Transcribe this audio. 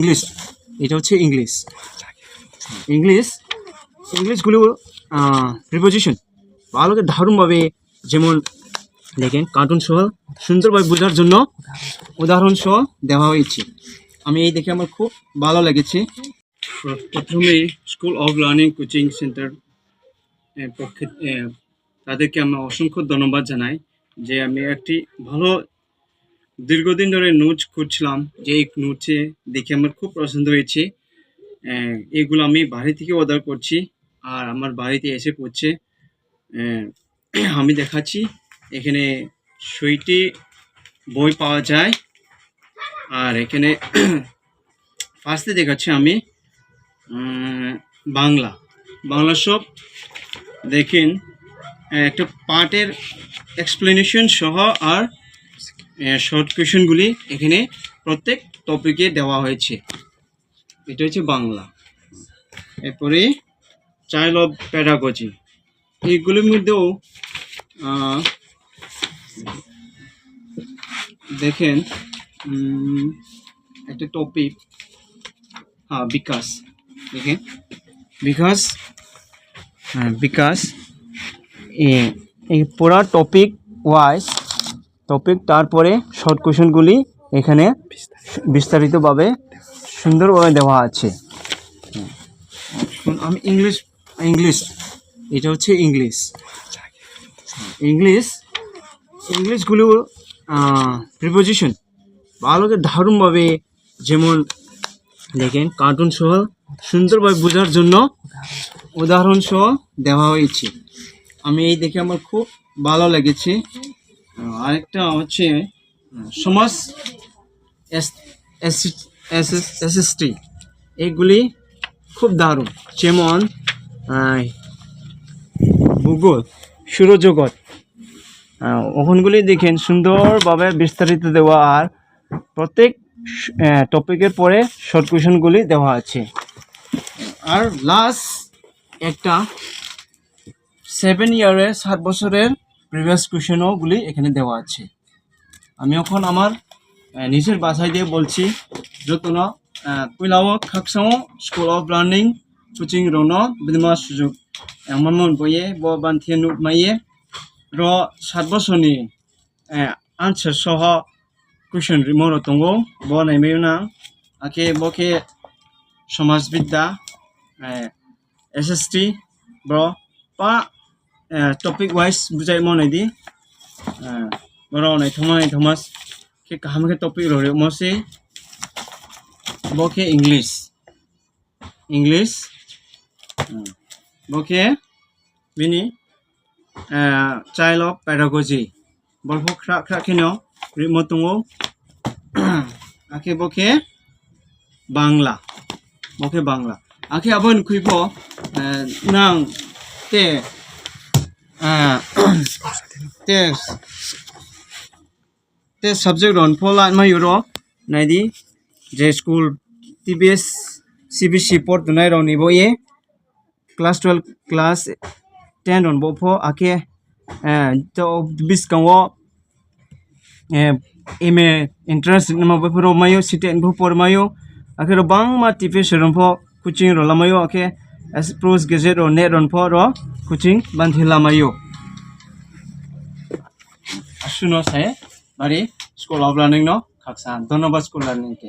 English, এটা হচ্ছে English. ইংলিশগুলো preposition ভালো করে দারুণভাবে, যেমন দেখেন কার্টুন সহ সুন্দরভাবে বোঝার জন্য উদাহরণ সহ দেওয়া হয়েছে। আমি এই দেখে আমার খুব ভালো লেগেছে। প্রথমে school of learning coaching centre পক্ষে তাদেরকে আমি অসংখ্য ধন্যবাদ জানাই যে আমি একটি ভালো দীর্ঘদিন ধরে নোটস করছিলাম, যে এই নোটসে দেখে আমার খুব পছন্দ হয়েছে। এগুলো আমি বাড়ি থেকে অর্ডার করছি আর আমার বাড়িতে এসে পড়ছে। আমি দেখাচ্ছি, এখানে 6টি বই পাওয়া যায়। আর এখানে ফার্স্টে দেখাচ্ছি আমি বাংলা সব দেখেন, একটা পার্টের এক্সপ্লেনেশন সহ আর শর্ট কোয়েশনগুলি এখানে প্রত্যেক টপিকে দেওয়া হয়েছে। এটা হচ্ছে বাংলা। এরপরে চাইল্ড অফ প্যাডাগজি, এইগুলির মধ্যেও দেখেন একটা টপিক, বিকাশ। দেখেন বিকাশ এই পুরা টপিক ওয়াইজ তারপরে শর্ট কোয়েশনগুলি এখানে বিস্তারিতভাবে সুন্দরভাবে দেওয়া আছে। আমি ইংলিশ, এটা হচ্ছে ইংলিশগুলো প্রিপোজিশন ভালো করে দারুণভাবে, যেমন দেখেন কার্টুন সহ সুন্দরভাবে বোঝার জন্য উদাহরণ সহ দেওয়া হয়েছে। আমি এই দেখে আমার খুব ভালো লেগেছে। আরেকটা হচ্ছে সমাজ এসএসটি, এইগুলি খুব দারুণ, যেমন ভূগোল, সৌরজগৎ, ওখানগুলি দেখেন সুন্দরভাবে বিস্তারিত দেওয়া আর প্রত্যেক টপিকের পরে শর্ট কোয়েশনগুলি দেওয়া আছে। আর লাস্ট একটা 7 ইয়ারের 7 বছরের প্রিভিয়াস কোয়েশনগুলি এখানে দেওয়া আছে। আমি এখন আমার নিজের ভাষায় দিয়ে বলছি। যতন পৈলাও খাকসাও school of learning coaching Rono বিদমা সুযোগ আমার মন বইয়ে ব বান্থিয়ে নুট মাইয়ে র 7 বছরনি আনসার সহ কুয়েশন রিমোর দङ ब नायमायना आखे बके समाजबिद्या एसएसटी ब्र पा टपिक वाइज बुझाय मावनायदि बराव नायथमाय थमास के काहाम के टपिक रो मसे बके इंग्लिश बके बिनि चाइल्ड ऑफ पेडागजी बरफो ख्रा ख्रा खिनो रिमोट दङ आखे बके बांग्ला आखे आबन खुइफो नां ते सब्जेक्ट रन फला मायुरो नायदि जे स्कूल टीबीएस सीबीसी पोर्ट नाय रनि बोये क्लास 12 क्लास 10 रन बोफो आखे तो बिस्कांगो एमए एंट्रेंस नमाबो मायो सिटेन भपर मायो आखे बां मा टिफे सरनफो कोचिं रो लामायो आखे एस प्रोस गेजेट रो नेट रनफो रो कोचिं बांधि लामायो सुनो साय बारे स्कुल अफ लार्निंग नो खाकसा धन्यवाद स्कुल लार्निंग के।